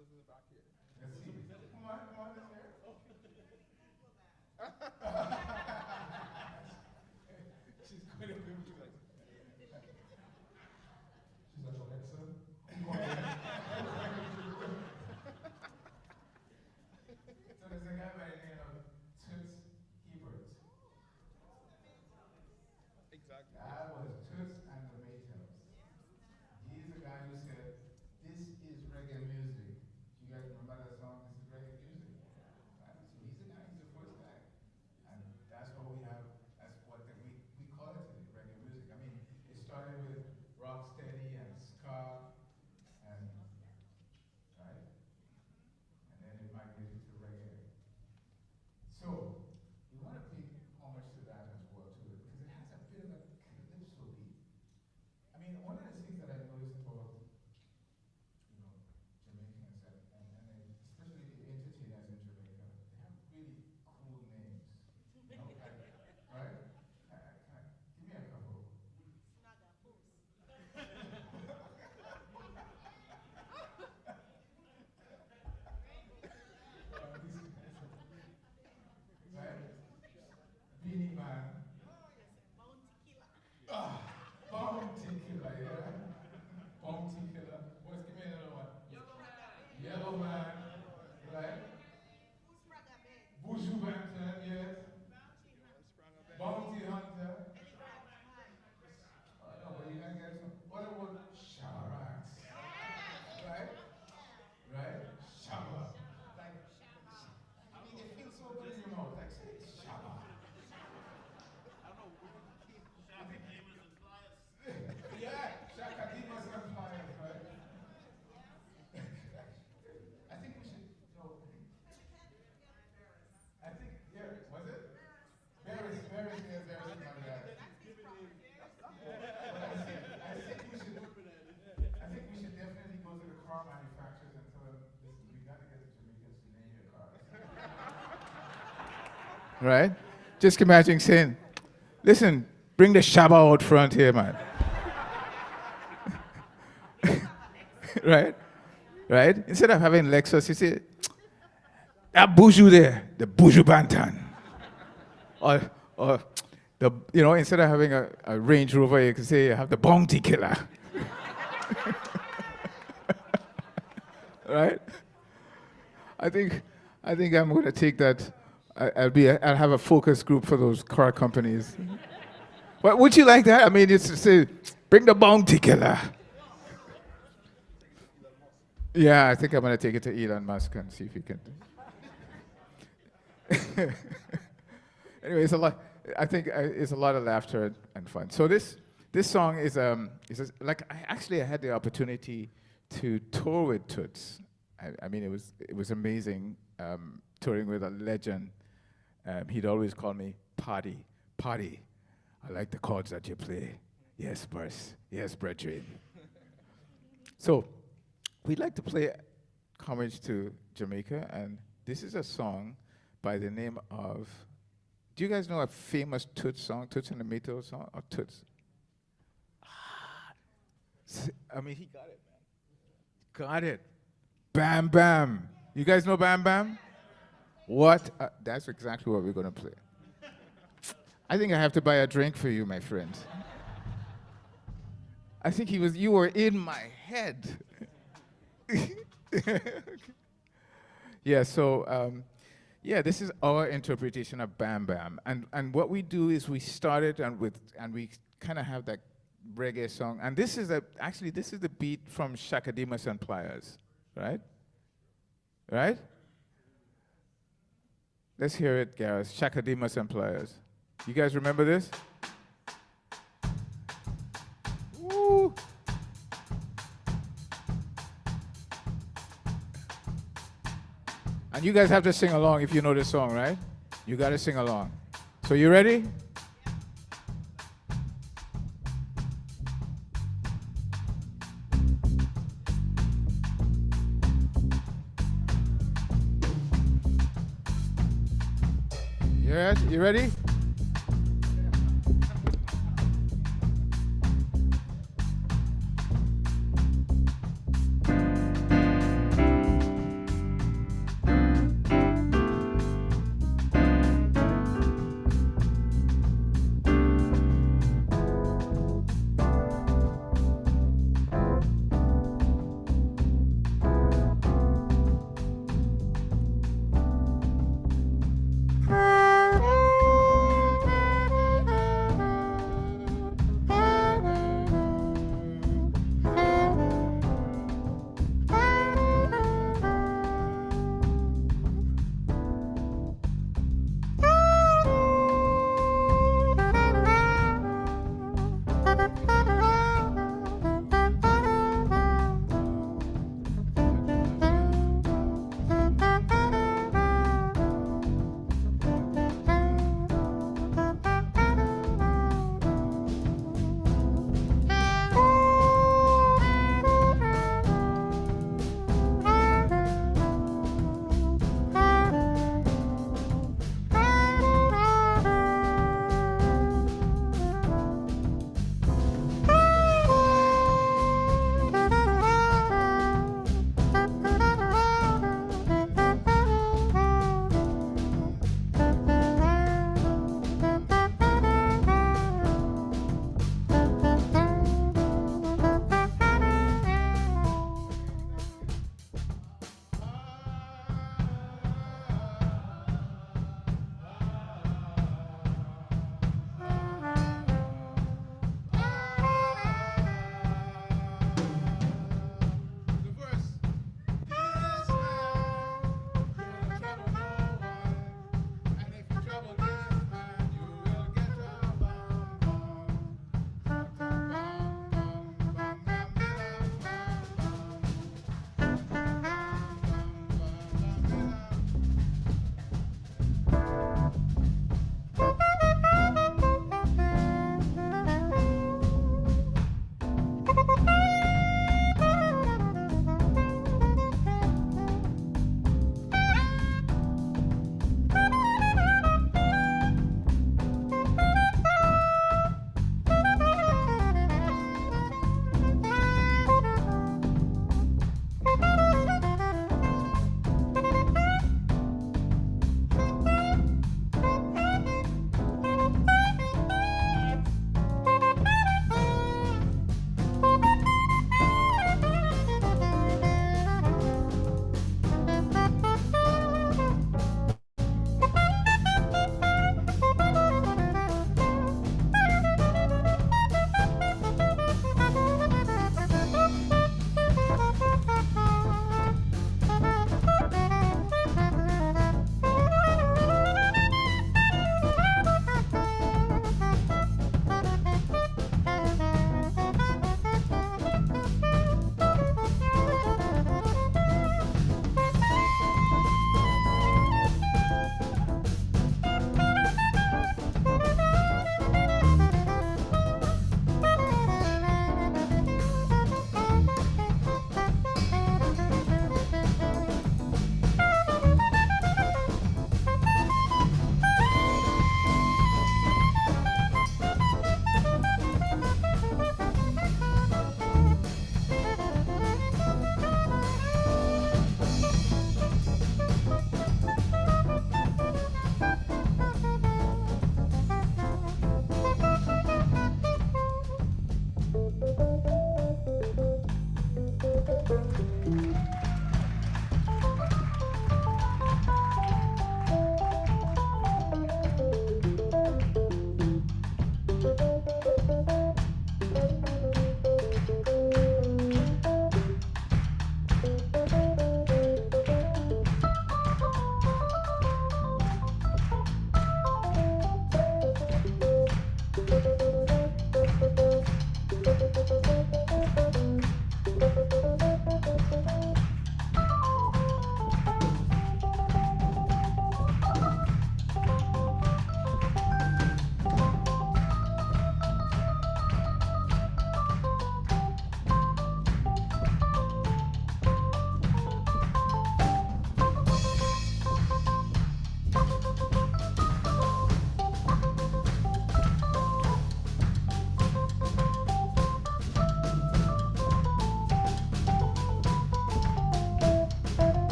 dancers in the back here. Let's see. Come on, let's hear it. She's going to do like. She's like Alexa. So there's a guy by the name of Toots Hebert. Exactly. That was Toots and the Maytals. He's the guy who said, "This is reggae music." You guys remember that song? This is reggae music. Right? So he's the guy. He's the first guy, and that's what we have. That's what we call it today, reggae music. I mean, it started with rocksteady and ska, and right, and then it migrated to reggae. So we want to pay homage to that as well too, because it has a bit of a calypso beat. I mean, one of the things that I noticed about Jamaicans and especially the entertainers in Jamaica, they have really cool names. Right? Give me a couple. Right? Beanie Man. Bounty Killer, yeah? Bounty Killer. Boys, give me another one. Yellow Man, right? Buju Banton, yes. Bounty Hunter. Oh, no, but you can get some. What about Shabarax? Right? Right? Shabba. Like, I mean, it feels so good in your mouth. Like, say, Shabba. Yeah, Shaka Dimas and Pliers, right? I think we should, I think, yeah, was it? Barris, yeah, Barris and Mariah. I think we should definitely go to the car manufacturers and tell them, listen, we got to get the Jamaicans to name your cars. Right? Just imagine saying, listen, bring the Shabba out front here, man. Right? Right? Instead of having Lexus, you say, that Buju there, the Buju Bantan. Or the, instead of having a Range Rover, you can say you have the Bounty Killer. Right? I think I'm going to take that. I'll have a focus group for those car companies. But would you like that? I mean, it's to say, bring the Bounty Killer. Yeah, I think I'm going to take it to Elon Musk and see if he can. Anyway, it's a lot. I think it's a lot of laughter and fun. So this song is like I had the opportunity to tour with Toots. I mean, it was amazing touring with a legend. He'd always call me Paddy. I like the chords that you play. Yes, Burst. Yes, brethren. So we'd like to play homage to Jamaica, and this is a song by the name of. Do you guys know a famous Toots song, Toots and the Maytals song, or Toots? I mean, he got it, man. Got it. Bam Bam. You guys know Bam Bam? What? That's exactly what we're going to play. I think I have to buy a drink for you, my friend. I think you were in my head. Yeah, so, this is our interpretation of Bam Bam. And what we do is we start it and we kind of have that reggae song. And this is the beat from Shaka Dimas and Pliers, right? Right? Let's hear it, Gareth. Shaka Dimas and Pliers. You guys remember this? Woo! And you guys have to sing along if you know this song, right? You got to sing along. So you ready? Yeah, you ready?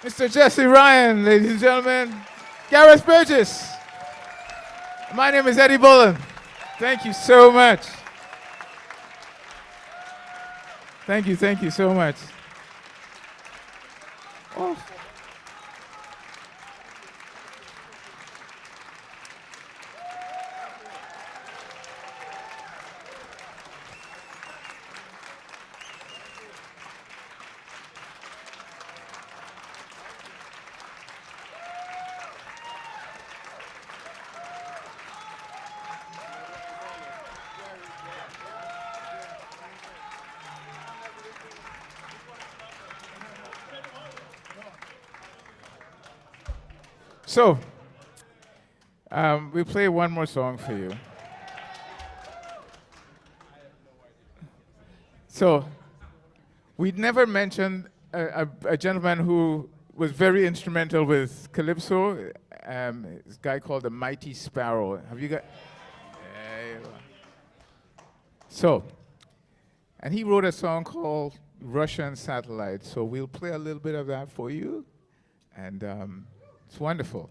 Mr. Jesse Ryan, ladies and gentlemen. Gareth Burgess. My name is Eddie Bullen. Thank you so much. Thank you so much. Oh. So, we'll play one more song for you. So, we'd never mentioned a gentleman who was very instrumental with Calypso, this guy called the Mighty Sparrow. Have you got? There you are. So, and he wrote a song called Russian Satellite. So we'll play a little bit of that for you, and it's wonderful.